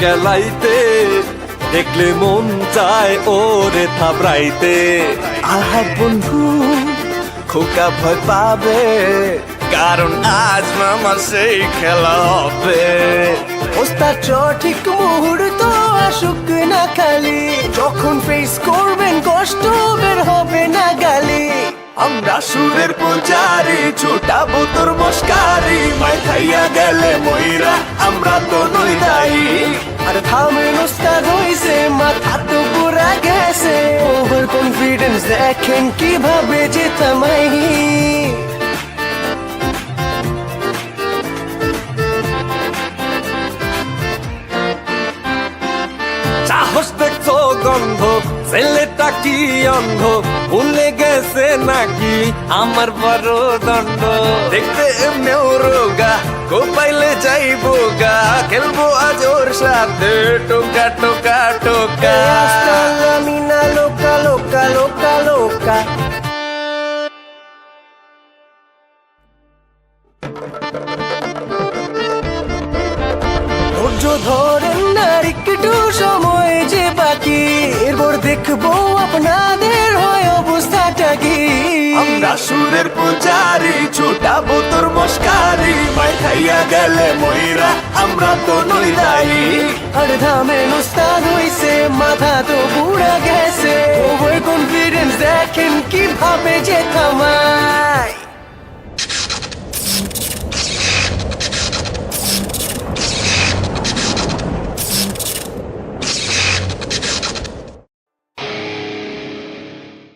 কেলাইতে দেখলে মন চায় ওরে থাবড়াইতে। আহা বন্ধু খোকা ভয় পাবে, কারণ আজ মামার সেই খেলা হবে। ওস্তাদ সঠিক মুহূর্ত আসুক না খালি, যখন ফেস করবেন কষ্ট বের হবে না গালি। আমরা সুরের পূজারি ছোটাবো তোর মস্কারি, মাই খাইয়া গেলে ময়রা আমরা তো নই দায়ী। আর থামেন ওস্তাদ হইছে মাথা তো পুরা গেছে, ওভার কনফিডেন্স দেখেন কিভাবে জেতামাই। সাহস দেখছো গন্ধ, ছেলেটা কি অন্ধ, ভুলে গেছে নাকি আমার বড় দণ্ড। দেখতে এমনিও রোগা, কোপাইলে যাইবো গা, খেলবো আজ ওর সাথে টোকা টোকা টোকা। মিনা লোকা লোকা লোকা লোকা। ধৈর্য ধরেন না একটু সময় যে বাকি, এরপর দেখবো আপনাদের হয় অবস্থাটা কি। আমরা সুরের পূজারি ছোটাবো তোর মস্কারি, মাই খাইয়া গেলে ময়রা আমরা তো নই দায়ী। আর থামেন ওস্তাদ হইছে মাথা তো পুরা গেছে, ওভার কনফিডেন্স দেখেন কিভাবে যে থামায়।